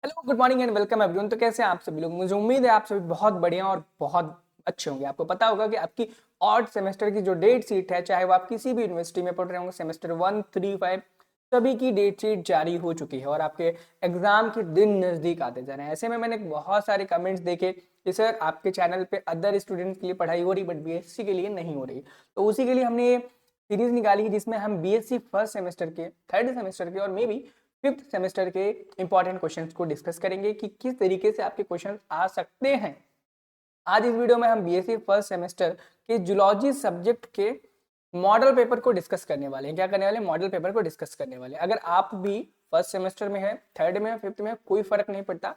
Hello, good morning and welcome everyone. तो कैसे हैं आप सभी लोग? मुझे उम्मीद है आप सभी बहुत बढ़िया और बहुत अच्छे होंगे। आपको पता होगा कि आपकी ऑड सेमेस्टर की जो डेट शीट है, चाहे वो आप किसी भी यूनिवर्सिटी में पढ़ रहे होंगे, सेमेस्टर 1, 3, 5 सभी की डेट शीट जारी हो चुकी है और आपके एग्जाम के दिन नजदीक आते जा रहे हैं। ऐसे में मैंने बहुत सारे कमेंट्स देखे कि सर आपके चैनल पे अदर स्टूडेंट्स के लिए पढ़ाई हो रही बट बीएससी के लिए नहीं हो रही। तो उसी के लिए हमने ये सीरीज निकाली है जिसमें हम बीएससी फर्स्ट सेमेस्टर के, थर्ड सेमेस्टर के और मे बी फिफ्थ सेमेस्टर के इंपॉर्टेंट क्वेश्चंस को डिस्कस करेंगे कि किस तरीके से आपके क्वेश्चंस आ सकते हैं। आज इस वीडियो में हम बीएससी फर्स्ट सेमेस्टर के जूलॉजी सब्जेक्ट के मॉडल पेपर को डिस्कस करने वाले हैं। क्या करने वाले हैं? मॉडल पेपर को डिस्कस करने वाले हैं। अगर आप भी फर्स्ट सेमेस्टर में है, थर्ड में है, फिफ्थ में है, कोई फर्क नहीं पड़ता।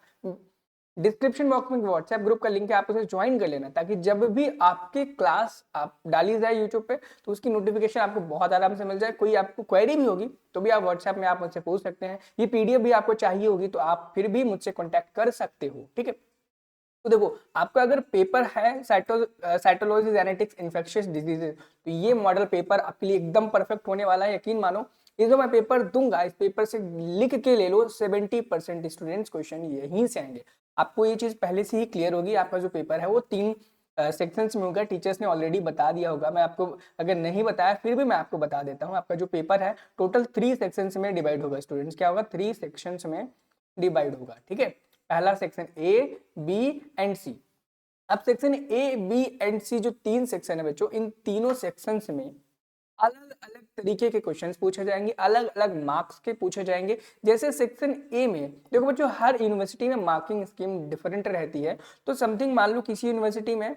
डिस्क्रिप्शन बॉक्स में व्हाट्सएप ग्रुप का लिंक है, आप उसे ज्वाइन कर लेना ताकि जब भी आपकी क्लास आप डाली जाए यूट्यूब पे तो उसकी नोटिफिकेशन आपको बहुत आराम से मिल जाए। कोई आपको क्वेरी भी होगी तो भी आप व्हाट्सएप में आप मुझसे पूछ सकते हैं। ये पीडीएफ भी आपको चाहिए होगी तो आप फिर भी मुझसे कॉन्टैक्ट कर सकते हो, ठीक है। तो देखो, आपका अगर पेपर है साइटोलॉजी जेनेटिक्स इन्फेक्शियस डिजीजेज, तो ये मॉडल पेपर आपके लिए एकदम परफेक्ट होने वाला है। यकीन मानो, ये जो मैं पेपर दूंगा इस पेपर से लिख के ले लो, 70% स्टूडेंट्स क्वेश्चन यहीं से आएंगे। आपको ये चीज पहले से ही क्लियर होगी। आपका जो पेपर है वो 3 सेक्शंस में होगा। टीचर्स ने ऑलरेडी बता दिया होगा, मैं आपको अगर नहीं बताया फिर भी मैं आपको बता देता हूँ। आपका जो पेपर है टोटल 3 सेक्शंस में डिवाइड होगा। स्टूडेंट्स क्या होगा? 3 सेक्शंस में डिवाइड होगा, ठीक है। पहला सेक्शन ए, बी एंड सी। अब सेक्शन ए, बी एंड सी जो 3 सेक्शन है बच्चों, इन तीनों सेक्शंस में अलग अलग तरीके के क्वेश्चंस पूछे जाएंगे, अलग अलग मार्क्स के पूछे जाएंगे। जैसे सेक्शन ए में देखो बच्चों, हर यूनिवर्सिटी में मार्किंग स्कीम डिफरेंट रहती है। तो समथिंग मान लो किसी यूनिवर्सिटी में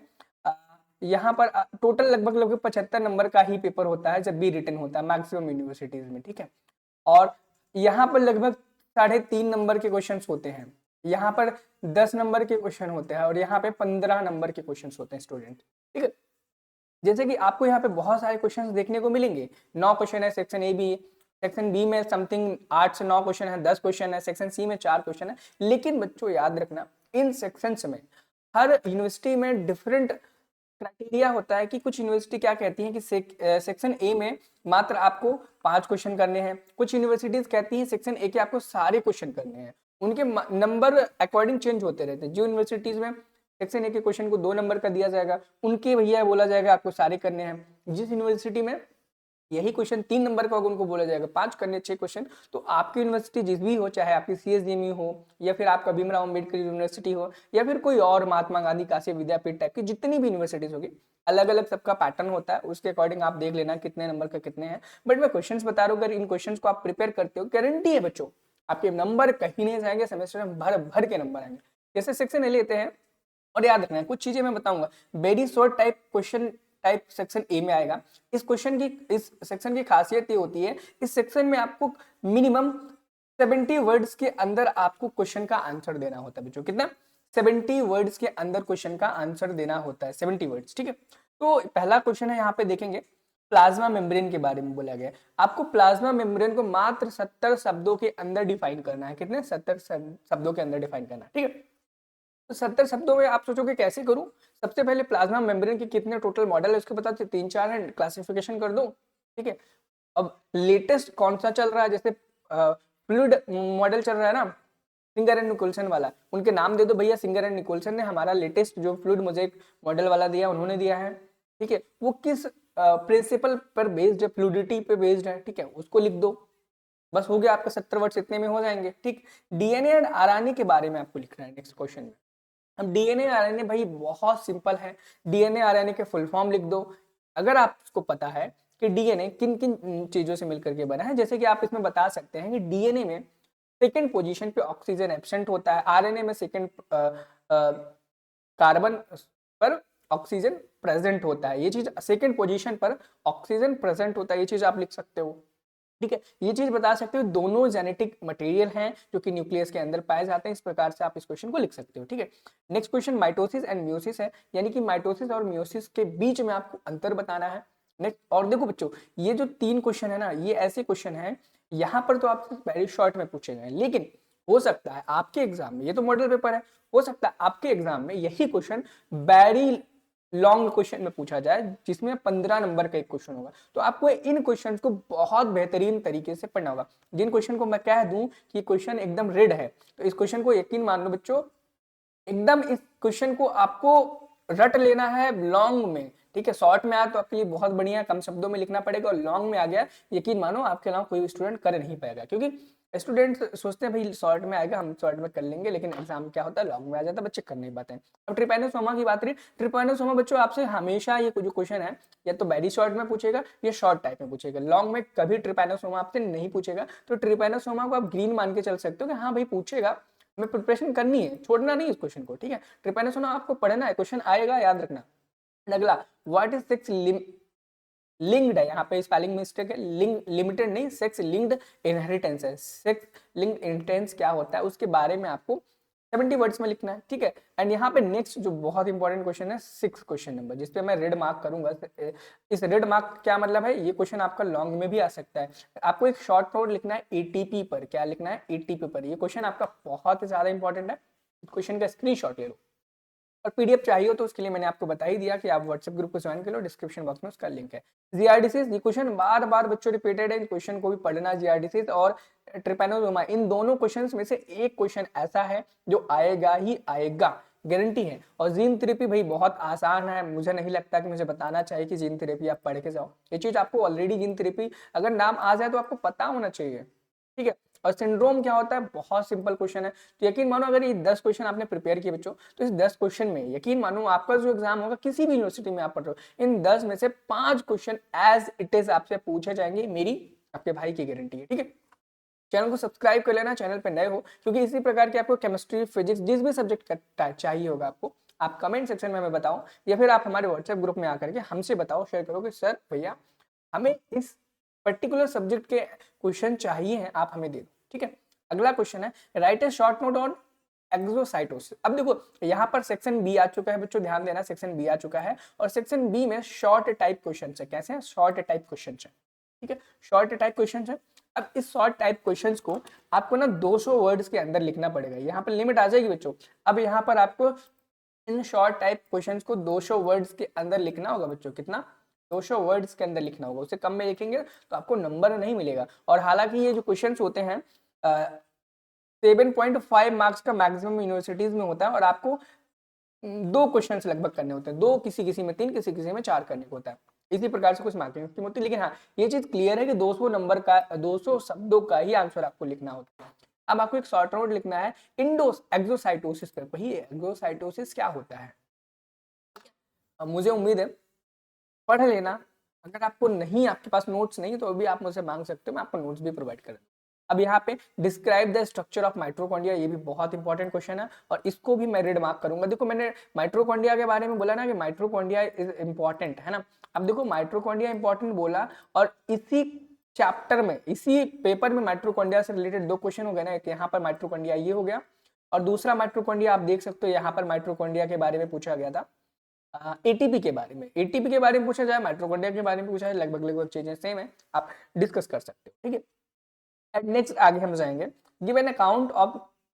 यहाँ पर टोटल लगभग लगभग 75 नंबर का ही पेपर होता है जब भी रिटर्न होता है मैक्सिमम यूनिवर्सिटीज में, ठीक है। और यहाँ पर लगभग 3.5 नंबर के क्वेश्चन होते हैं, यहाँ पर 10 नंबर के क्वेश्चन होते हैं और यहाँ पे 15 नंबर के क्वेश्चन होते हैं स्टूडेंट, ठीक है। जैसे कि आपको यहाँ पे बहुत सारे क्वेश्चंस देखने को मिलेंगे। 9 क्वेश्चन है section A B, section B में समथिंग 8 से 9 क्वेश्चन है, 10 क्वेश्चन है, सेक्शन सी में 4 क्वेश्चन है। लेकिन बच्चों याद रखना, इन सेक्शंस में हर यूनिवर्सिटी में डिफरेंट क्राइटेरिया होता है कि कुछ यूनिवर्सिटी क्या कहती हैं कि सेक्शन ए में मात्र आपको 5 क्वेश्चन करने हैं। कुछ यूनिवर्सिटीज कहती हैं सेक्शन ए के आपको सारे क्वेश्चन करने हैं। उनके नंबर अकॉर्डिंग चेंज होते रहते हैं। जो यूनिवर्सिटीज में सेक्शन ए के क्वेश्चन को 2 नंबर का दिया जाएगा, उनके भैया बोला जाएगा आपको सारे करने हैं। जिस यूनिवर्सिटी में यही क्वेश्चन 3 नंबर का होगा, उनको बोला जाएगा 5 करने 6 क्वेश्चन। तो आपकी यूनिवर्सिटी जिस भी हो, चाहे आपकी सीएसडीएमयू हो या फिर आपका भीमराव अम्बेडकर यूनिवर्सिटी हो या फिर कोई और महात्मा गांधी काशी विद्यापीठ टाइप की जितनी भी यूनिवर्सिटीज होगी, अलग अलग सबका पैटर्न होता है। उसके अकॉर्डिंग आप देख लेना कितने नंबर का कितने हैं। बट मैं क्वेश्चन बता रहा हूँ, अगर इन क्वेश्चन को आप प्रिपेयर करते हो, गारंटी है बच्चों आपके नंबर कहीं नहीं जाएंगे, सेमेस्टर में भर भर के नंबर आएंगे। जैसे सेक्शन ए लेते हैं, और याद रखना है कुछ चीजें मैं बताऊंगा। Very short type question type section A में आएगा। इस सेक्शन की खासियत ये होती है, इस सेक्शन में आपको मिनिमम 70 वर्ड्स के अंदर आपको क्वेश्चन का आंसर देना होता है बच्चों। कितना? 70 वर्ड्स के अंदर क्वेश्चन का आंसर देना होता है, 70 वर्ड्स, ठीक है। तो पहला क्वेश्चन है, यहाँ पे देखेंगे प्लाज्मा मेम्ब्रेन के बारे में बोला गया है। आपको प्लाज्मा मेम्ब्रेन को मात्र 70 शब्दों के अंदर डिफाइन करना है। कितने? 70 शब्दों के अंदर डिफाइन करना है, ठीक है। तो 70 शब्दों में आप सोचोगे कैसे करूं? सबसे पहले प्लाज्मा मेम्ब्रेन के कितने टोटल मॉडल है उसके बता, 3-4 है, क्लासिफिकेशन कर दो, ठीक है। अब लेटेस्ट कौन सा चल रहा है? जैसे फ्लूइड मॉडल चल रहा है ना, सिंगर एंड निकोलसन वाला, उनके नाम दे दो भैया। सिंगर एंड निकोलसन ने हमारा लेटेस्ट जो फ्लूइड मोज़ेक मॉडल वाला दिया, उन्होंने दिया है, ठीक है। वो किस प्रिंसिपल पर बेस्ड है? फ्लूइडिटी पे बेस्ड है, ठीक है, उसको लिख दो। बस हो गया आपका 70 वर्ड्स इतने में हो जाएंगे, ठीक। डीएनए एंड आरएनए के बारे में आपको लिखना है नेक्स्ट क्वेश्चन में। अब डीएनए आरएनए भाई बहुत सिंपल है। डीएनए आरएनए के फुल फॉर्म लिख दो। अगर आपको पता है कि डीएनए किन किन चीजों से मिलकर के बना है, जैसे कि आप इसमें बता सकते हैं कि डीएनए में सेकेंड पोजीशन पे ऑक्सीजन एब्सेंट होता है, आरएनए में सेकेंड कार्बन पर ऑक्सीजन प्रेजेंट होता है। ये चीज सेकेंड पोजीशन पर ऑक्सीजन प्रेजेंट होता है, ये चीज आप लिख सकते हो, ठीक है। ये चीज बता सकते हो, दोनों जेनेटिक मटेरियल हैं जो कि न्यूक्लियस के अंदर पाए जाते हैं। इस प्रकार से आप इस क्वेश्चन को लिख सकते हो, ठीक है। Next question mitosis and meiosis है, यानी कि माइटोसिस और मियोसिस के बीच में आपको अंतर बताना है। नेक्स्ट, और देखो बच्चों, ये जो 3 क्वेश्चन है ना, ये ऐसे क्वेश्चन है, यहाँ पर तो आपसे वेरी शॉर्ट में पूछे गए, लेकिन हो सकता है आपके एग्जाम में, ये तो मॉडल पेपर है, हो सकता है आपके एग्जाम में यही क्वेश्चन वेरी लॉन्ग क्वेश्चन में पूछा जाए जिसमें 15 नंबर का एक क्वेश्चन होगा, तो आपको इन क्वेश्चंस को बहुत बेहतरीन तरीके से पढ़ना होगा। जिन क्वेश्चन को मैं कह दूं कि क्वेश्चन एकदम रेड है, तो इस क्वेश्चन को यकीन मान लो बच्चों, एकदम इस क्वेश्चन को आपको रट लेना है लॉन्ग में, ठीक है। शॉर्ट में आया तो आपके लिए बहुत बढ़िया है, कम शब्दों में लिखना पड़ेगा, और लॉन्ग में आ गया यकीन मानो आपके अलावा कोई स्टूडेंट कर नहीं पाएगा, क्योंकि स्टूडेंट सोचते हैं भाई शॉर्ट में आएगा हम शॉर्ट में कर लेंगे, लेकिन एग्जाम क्या होता है लॉन्ग में आ जाता है, बच्चे कर नहीं पाते हैं। अब ट्रिपैनोसोमा की बात रही, ट्रिपैनोसोमा बच्चों आपसे हमेशा ये जो क्वेश्चन है या तो वेरी शॉर्ट में पूछेगा या शॉर्ट टाइप में पूछेगा, लॉन्ग में कभी ट्रिपैनोसोमा आपसे नहीं पूछेगा। तो ट्रिपैनोसोमा को आप ग्रीन मान के चल सकते हो कि हाँ भाई पूछेगा, हमें प्रिपरेशन करनी है, छोड़ना नहीं इस क्वेश्चन को, ठीक है। ट्रिपैनोसोमा आपको पढ़ना है, क्वेश्चन आएगा याद रखना। अगला, व्हाट इज सेक्स लिंक्ड है, यहाँ पे स्पेलिंग मिस्टेक है, लिंक लिमिटेड नहीं, सेक्स लिंक्ड इनहेरिटेंस है। सेक्स लिंक्ड इनहेरिटेंस क्या होता है उसके बारे में आपको 70 वर्ड्स में लिखना है, ठीक है। एंड यहाँ पे नेक्स्ट जो बहुत इंपॉर्टेंट क्वेश्चन है 6 क्वेश्चन नंबर, जिसपे मैं रेड मार्क करूंगा। इस रेड मार्क क्या मतलब है, ये क्वेश्चन आपका लॉन्ग में भी आ सकता है। आपको एक शॉर्ट नोट लिखना है एटीपी पर, क्या लिखना है एटीपी पर, ये क्वेश्चन आपका बहुत ज्यादा इंपॉर्टेंट है, क्वेश्चन का स्क्रीनशॉट ले लो। और पीडीएफ चाहिए हो तो उसके लिए मैंने आपको बता ही दिया कि आप व्हाट्सएप ग्रुप को ज्वाइन कर लो, डिस्क्रिप्शन बॉक्स में उसका लिंक है। जीआरडीसीज, ये क्वेश्चन बार बार बच्चों रिपीटेड है, इन क्वेश्चन को भी पढ़ना। जीआरडीसीज और ट्रिपैनोसोमा, इन दोनों क्वेश्चंस में से एक क्वेश्चन ऐसा है जो आएगा ही आएगा, गारंटी है। और जीन थेरेपी भाई बहुत आसान है, मुझे नहीं लगता कि मुझे बताना चाहिए कि जीन थेरेपी आप पढ़ के जाओ, ये चीज आपको ऑलरेडी जीन थेरेपी अगर नाम आ जाए तो आपको पता होना चाहिए, ठीक है। और सिंड्रोम क्या होता है, बहुत सिंपल क्वेश्चन है। तो यकीन मानो अगर ये 10 क्वेश्चन आपने प्रिपेयर किए बच्चों, तो इस 10 क्वेश्चन में यकीन मानो आपका जो एग्जाम होगा किसी भी यूनिवर्सिटी में आप पढ़ रहे हो, इन 10 में से 5 क्वेश्चन एज इट इज आपसे पूछे जाएंगे, मेरी आपके भाई की गारंटी है, ठीक है। चैनल को सब्सक्राइब कर लेना चैनल पे नए हो, क्योंकि इसी प्रकार के आपको केमिस्ट्री फिजिक्स जिस भी सब्जेक्ट का चाहिए होगा आपको, आप कमेंट सेक्शन में हमें बताओ, या फिर आप हमारे व्हाट्सएप ग्रुप में आकर के हमसे बताओ, शेयर करो कि सर भैया हमें इस पर्टिकुलर सब्जेक्ट के क्वेश्चन चाहिए हैं, आप हमें दे दो, ठीक है। अगला क्वेश्चन है, right A short note on exocytosis. अब देखो यहाँ पर सेक्शन बी आ चुका है बच्चों, ध्यान देना, सेक्शन बी आ चुका है, और सेक्शन बी में शॉर्ट टाइप क्वेश्चन है। कैसे हैं, शॉर्ट टाइप क्वेश्चन है, ठीक है, शॉर्ट टाइप क्वेश्चन है। अब इस शॉर्ट टाइप क्वेश्चंस को आपको ना 200 वर्ड्स के अंदर लिखना पड़ेगा, यहाँ पर लिमिट आ जाएगी बच्चों। अब यहाँ पर आपको इन शॉर्ट टाइप क्वेश्चंस को 200 वर्ड्स के अंदर लिखना होगा बच्चों, कितना, 200 वर्ड्स के अंदर लिखना होगा, उससे कम में लिखेंगे तो आपको नंबर नहीं मिलेगा। और हालांकि ये जो क्वेश्चंस होते हैं 7.5 मार्क्स का मैक्सिमम यूनिवर्सिटीज में होता है, और आपको 2 क्वेश्चन लगभग करने होते हैं, 2 किसी किसी में 3 किसी किसी में 4 करने को होता है, इसी प्रकार से कुछ मार्किंग स्कीम होती है। लेकिन हाँ ये चीज क्लियर है कि 200 नंबर का 200 शब्दों का ही आंसर आपको लिखना होता है। अब आपको एक शॉर्ट नोट लिखना है एक्सोसाइटोसिस पर, वही एक्सोसाइटोसिस क्या होता है। अब मुझे उम्मीद है पढ़ लेना, अगर आपको नहीं, आपके पास नोट्स नहीं तो भी आप मुझसे मांग सकते हो, मैं आपको नोट्स भी प्रोवाइड कर। अब यहाँ पे describe the structure of mitochondria, ये भी बहुत इंपॉर्टेंट क्वेश्चन है, और इसको भी मैं रेड मार्क करूंगा। देखो मैंने माइटोकॉन्ड्रिया के बारे में बोला ना कि माइटोकॉन्ड्रिया इज इंपॉर्टेंट, है ना। अब देखो माइटोकॉन्ड्रिया इंपॉर्टेंट बोला, और इसी चैप्टर में, इसी पेपर में माइटोकॉन्ड्रिया से रिलेटेड 2 क्वेश्चन हो गए ना, यहाँ पर माइटोकॉन्ड्रिया ये हो गया, और दूसरा माइटोकॉन्ड्रिया आप देख सकते हो यहाँ पर माइटोकॉन्ड्रिया के बारे में पूछा गया था, एटीपी के बारे में, एटीपी के बारे में पूछा जाए, माइटोकॉन्ड्रिया के बारे में पूछा जाए, लगभग लगभग चीजें सेम है, आप डिस्कस कर सकते हो, ठीक है। एंड नेक्स्ट आगे हम जाएंगे, give an account of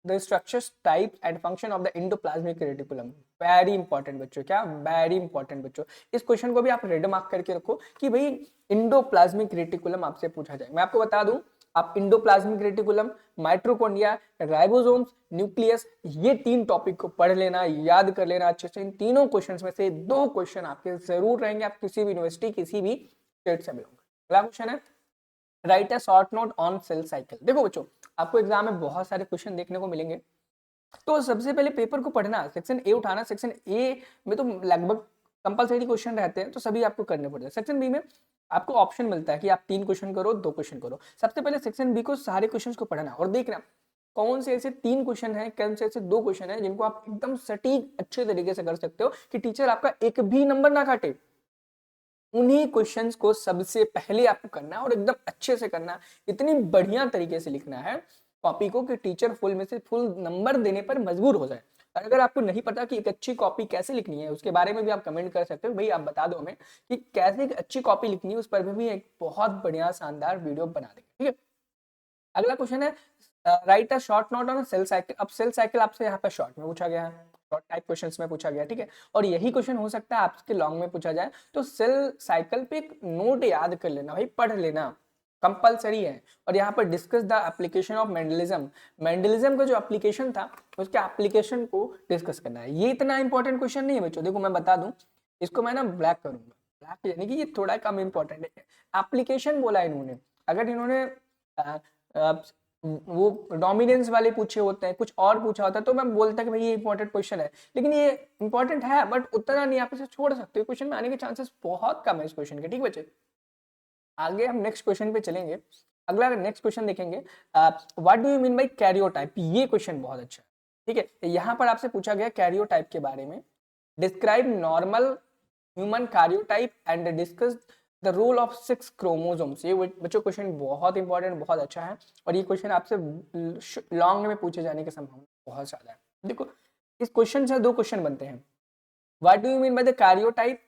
the structures type and function of the endoplasmic reticulum. Very important बच्चों, क्या वेरी इंपॉर्टेंट बच्चों, इस क्वेश्चन को भी आप रेड मार्क करके रखो कि भाई इंडोप्लाज्मिक रेटिकुलम आपसे पूछा जाए। मैं आपको बता दूं, आप endoplasmic reticulum, mitochondria, ribosomes, nucleus, ये 3 टॉपिक को पढ़ लेना, याद कर लेना अच्छे से। इन तीनों क्वेश्चंस में से 2 क्वेश्चन आपके जरूर रहेंगे, आप किसी भी यूनिवर्सिटी किसी भी स्टेट से बिलोंग। अगला क्वेश्चन है, right a short note on sale cycle. देखो बच्चों आपको एग्जाम में बहुत सारे क्वेश्चन देखने को मिलेंगे, तो सबसे पहले पेपर को पढ़ना, सेक्शन ए उठाना। सेक्शन ए में तो लगभग कंपलसरी क्वेश्चन रहते हैं, तो सभी आपको करने पड़ते हैं। सेक्शन बी में आपको ऑप्शन मिलता है कि आप 3 क्वेश्चन करो, 2 क्वेश्चन करो। सबसे पहले सेक्शन बी को सारे क्वेश्चन को पढ़ना और देखना कौन से ऐसे 3 क्वेश्चन हैं, कौन से ऐसे 2 क्वेश्चन हैं जिनको आप एकदम सटीक अच्छे तरीके से कर सकते हो कि टीचर आपका एक भी नंबर ना काटे। उन्हीं क्वेश्चंस को सबसे पहले आपको करना है और एकदम अच्छे से करना है, इतनी बढ़िया तरीके से लिखना है कॉपी को कि टीचर फुल में से फुल नंबर देने पर मजबूर हो जाए। और अगर आपको नहीं पता कि एक अच्छी कॉपी कैसे लिखनी है, उसके बारे में भी आप कमेंट कर सकते हो, भाई आप बता दो हमें कि कैसे एक अच्छी कॉपी लिखनी है, उस पर भी एक बहुत बढ़िया शानदार वीडियो बना देंगे, ठीक है। अगला क्वेश्चन है, right a short note on sale cycle. अब सेल साइकिल आपसे यहाँ पर शॉर्ट में पूछा गया है, शॉर्ट टाइप क्वेश्चंस में पूछा गया, ठीक है। और यही क्वेश्चन हो सकता है आपके लॉन्ग में पूछा जाए, तो सेल साइकिल पे एक नोट याद कर लेना भाई, पढ़ लेना कंपलसरी है। और यहाँ पर discuss the application of Mendelism, Mendelism का जो एप्लीकेशन था उसके एप्लीकेशन को डिस्कस करना है। ये इतना इंपॉर्टेंट क्वेश्चन नहीं है बच्चों, देखो मैं बता दूं, इसको मैं ना ब्लैक करूंगा, ब्लैक यानी कि ये थोड़ा कम इंपॉर्टेंट है। एप्लीकेशन बोला इन्होंने, अगर इन्होंने वो डोमिनेंस वाले पूछे होते हैं, कुछ और पूछा होता है, तो मैं बोलता कि भाई ये इंपॉर्टेंट क्वेश्चन है, लेकिन ये इंपॉर्टेंट है बट उतना नहीं, आप इसे छोड़ सकते हो, क्वेश्चन में आने के चांसेस बहुत कम है इस क्वेश्चन के, ठीक बच्चे। आगे हम नेक्स्ट क्वेश्चन पे चलेंगे। अगला नेक्स्ट क्वेश्चन देखेंगे, what do you mean by karyotype. ये क्वेश्चन बहुत अच्छा है, ठीक है। यहाँ पर आपसे पूछा गया कैरियोटाइप के बारे में, describe normal human karyotype and discuss the role of 6 chromosomes. ये बच्चों क्वेश्चन बहुत इंपॉर्टेंट, बहुत अच्छा है, और ये क्वेश्चन आपसे लॉन्ग में पूछे जाने की संभावना बहुत ज्यादा है। देखो इस क्वेश्चन से 2 क्वेश्चन बनते हैं, what do you mean by the karyotype,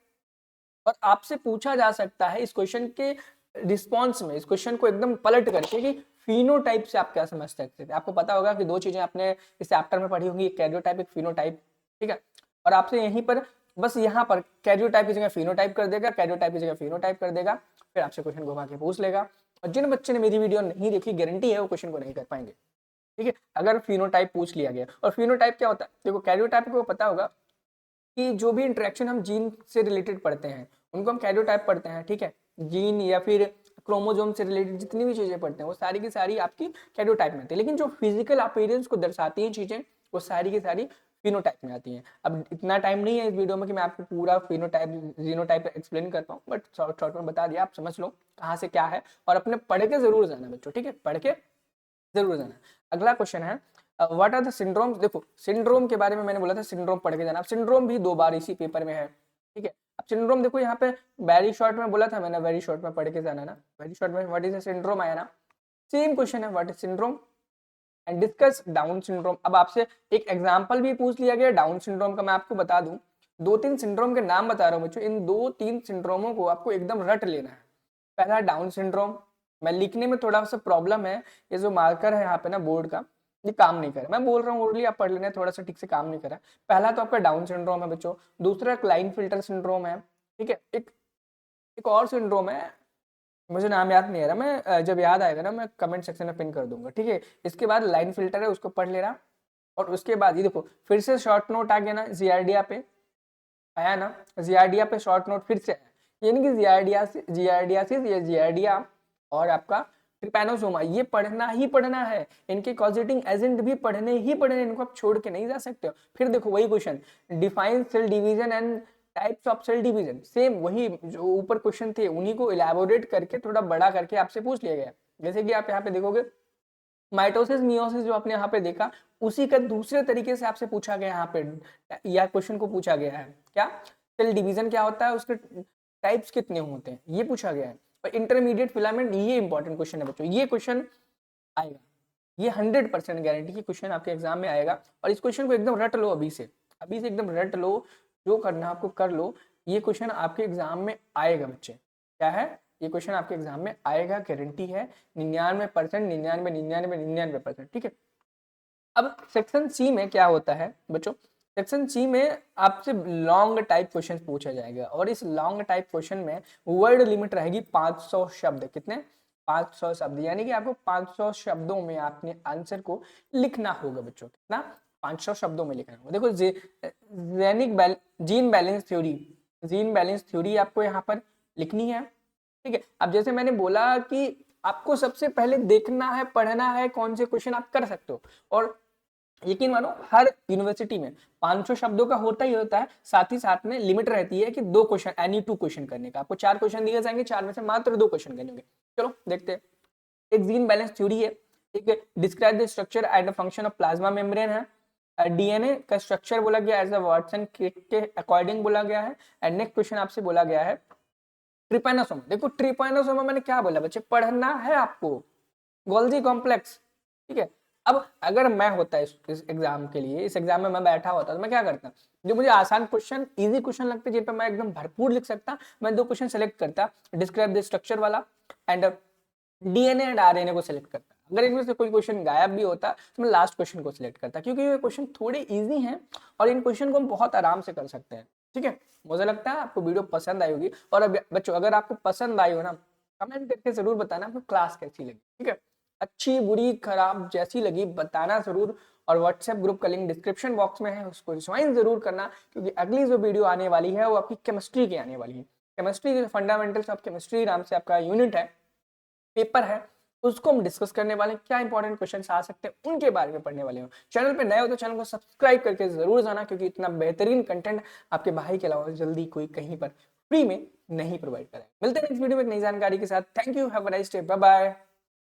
और आपसे पूछा जा सकता है इस क्वेश्चन के रिस्पॉन्स में, इस क्वेश्चन को एकदम पलट करके कि फिनोटाइप से आप क्या समझ सकते थे। आपको पता होगा कि 2 चीजें आपने इस चैप्टर में पढ़ी होंगी, एक कैरियोटाइप, एक फिनोटाइप, ठीक है। और आपसे यहीं पर बस यहाँ पर कैरियोटाइप की जगह फिनोटाइप कर देगा, कैरियोटाइप की जगह फिनोटाइप कर देगा, फिर आपसे क्वेश्चन घुमा के पूछ लेगा। और जिन बच्चे ने मेरी वीडियो नहीं देखी, गारंटी है वो क्वेश्चन को नहीं कर पाएंगे, ठीक है, अगर फिनोटाइप पूछ लिया गया। और फिनोटाइप क्या होता है, देखो कैरियोटाइप को पता होगा कि जो भी इंटरेक्शन हम जीन से रिलेटेड पढ़ते हैं उनको हम कैरियोटाइप पढ़ते हैं, ठीक है। जीन या फिर क्रोमोसोम से रिलेटेड जितनी भी चीजें पढ़ते हैं वो सारी की सारी आपकी कैरियोटाइप में आती है, लेकिन जो फिजिकल अपीयरेंस को दर्शाती हैं चीजें वो सारी की सारी फिनोटाइप में आती हैं। अब इतना टाइम नहीं है इस वीडियो में कि मैं आपको पूरा फिनोटाइप जीनोटाइप एक्सप्लेन कर पाऊँ, बट शॉर्ट में बता दिया, आप समझ लो कहाँ से क्या है, और अपने पढ़ के जरूर जाना बच्चों, ठीक है, पढ़ के जरूर जाना। अगला क्वेश्चन है, व्हाट आर द सिंड्रोम्स। देखो सिंड्रोम के बारे में मैंने बोला था सिंड्रोम पढ़ के जाना, अब सिंड्रोम भी 2 बार इसी पेपर में है, ठीक है। अब सिंड्रोम देखो यहाँ पे वेरी शॉर्ट में बोला था मैंने, वेरी शॉर्ट में पढ़ के जाना ना, वेरी शॉर्ट में व्हाट इज अ सिंड्रोम आया ना, सेम क्वेश्चन है, what is syndrome and discuss down syndrome. अब आपसे एक एग्जांपल भी पूछ लिया गया डाउन सिंड्रोम का, मैं आपको बता दूं 2-3 सिंड्रोम के नाम बता रहा हूँ बच्चों, इन 2-3 सिंड्रोमों को आपको एकदम रट लेना है। पहला डाउन सिंड्रोम, मैं लिखने में थोड़ा सा प्रॉब्लम है, ये जो मार्कर है यहाँ पे ना बोर्ड का, ये काम नहीं कर रहा, मैं बोल रहा हूँ ओरली आप पढ़ लेना, थोड़ा सा ठीक से काम नहीं कर रहा। पहला तो आपका डाउन सिंड्रोम है बच्चों, दूसरा क्लाइन फिल्टर सिंड्रोम है, ठीक है। एक और सिंड्रोम है, मुझे नाम याद नहीं आ रहा, मैं जब याद आएगा ना मैं कमेंट सेक्शन में पिन कर दूंगा, ठीक है। इसके बाद लाइन फिल्टर है, उसको पढ़ लेना। और उसके बाद ये देखो फिर से शॉर्ट नोट आ गया ना, जियार्डिया पे आया ना, जियार्डिया पे शॉर्ट नोट फिर से आया, यानी कि जियार्डियासिस या जियार्डिया और आपका ट्रिपैनोसोमा, ये पढ़ना ही पढ़ना है, इनके कॉजेटिंग एजेंट भी पढ़ने ही पढ़ने, इनको आप छोड़ के नहीं जा सकते हो। फिर देखो वही question, define cell division and types of cell division, same वही जो ऊपर क्वेश्चन थे उन्हीं को इलेबोरेट करके थोड़ा बड़ा करके आपसे पूछ लिया गया। जैसे कि आप यहाँ पे देखोगे माइटोसिस मियोसिस जो आपने यहाँ पे देखा, उसी का दूसरे तरीके से आपसे पूछा गया यहाँ पे, या क्वेश्चन को पूछा गया है क्या, सेल डिवीजन क्या होता है, उसके टाइप्स कितने होते हैं, ये पूछा गया है। और इंटरमीडिएट फिलामेंट, ये इंपॉर्टेंट क्वेश्चन है बच्चों, ये क्वेश्चन आएगा, ये 100% गारंटी की क्वेश्चन आपके एग्जाम में आएगा। और इस क्वेश्चन को एकदम रट लो, अभी से एकदम रट लो, जो करना आपको कर लो, ये क्वेश्चन आपके एग्जाम में आएगा बच्चे। क्या है, ये क्वेश्चन आपके एग्जाम में आएगा, गारंटी है 99%, 99, ठीक है। अब सेक्शन सी में क्या होता है बच्चों, सेक्शन सी में आपसे लॉन्ग टाइप क्वेश्चन पूछा जाएगा, और इस लॉन्ग टाइप क्वेश्चन में वर्ड लिमिट रहेगी 500 शब्द, कितने, 500 शब्द, यानी कि आपको 500 शब्दों में आपने आंसर को लिखना होगा बच्चों, कितना, 500 शब्दों में लिखना होगा। देखो जीन बैलेंस थ्योरी आपको यहाँ पर लिखनी है, ठीक है। अब जैसे मैंने बोला कि आपको सबसे पहले देखना है, पढ़ना है, कौन से क्वेश्चन आप कर सकते हो, और यकीन मानो हर यूनिवर्सिटी में 500 शब्दों का होता ही होता है, साथ ही साथ में लिमिट रहती है कि 2 क्वेश्चन, एनी 2 क्वेश्चन करने का, आपको 4 क्वेश्शन दिए जाएंगे, 4 में से मात्र 2 क्वेश्चन करने होंगे। चलो देखते हैं, एक जीन बैलेंस थ्योरी है, एक describe the structure and function of plasma membrane है, डीएनए का स्ट्रक्चर बोला गया एज अ वाटसन के अकॉर्डिंग बोला गया है, एंड नेक्स्ट क्वेश्चन आपसे बोला गया है ट्रिपैनोसोमा। देखो ट्रिपैनोसोमा मैंने क्या बोला बच्चे, पढ़ना है आपको, गोल्जी कॉम्प्लेक्स, ठीक है। अब अगर मैं होता इस एग्जाम के लिए, इस एग्जाम में मैं बैठा होता तो मैं क्या करता, जो मुझे आसान क्वेश्चन, इजी क्वेश्चन लगते जिन पर मैं एकदम भरपूर लिख सकता, मैं 2 क्वेश्चन सेलेक्ट करता, डिस्क्राइब द स्ट्रक्चर वाला एंड डीएनए एंड आरएनए को सिलेक्ट करता। अगर इनमें से कोई क्वेश्चन गायब भी होता तो मैं लास्ट क्वेश्चन को सिलेक्ट करता, क्योंकि ये क्वेश्चन थोड़े इजी हैं और इन क्वेश्चन को हम बहुत आराम से कर सकते हैं। ठीक है, मुझे लगता है आपको वीडियो पसंद आई होगी। और अब बच्चों अगर आपको पसंद आई हो ना, कमेंट करके जरूर बताना आपको क्लास कैसी लगी। ठीक है, अच्छी बुरी खराब जैसी लगी बताना जरूर। और व्हाट्सएप ग्रुप का लिंक डिस्क्रिप्शन बॉक्स में है, उसको ज्वाइन जरूर करना, क्योंकि अगली जो वीडियो आने वाली है वो आपकी केमिस्ट्री की आने वाली है। केमिस्ट्री के फंडामेंटल्स ऑफ केमिस्ट्री नाम से आपका यूनिट है, पेपर है, उसको हम डिस्कस करने वाले हैं। क्या इंपॉर्टेंट क्वेश्चन आ सकते हैं उनके बारे में पढ़ने वाले हो। चैनल पे नए हो तो चैनल को सब्सक्राइब करके जरूर जाना, क्योंकि इतना बेहतरीन कंटेंट आपके भाई के अलावा जल्दी कोई कहीं पर फ्री में नहीं प्रोवाइड करें। मिलते हैं नेक्स्ट वीडियो में एक नई जानकारी के साथ। Thank you, have a nice day, bye bye.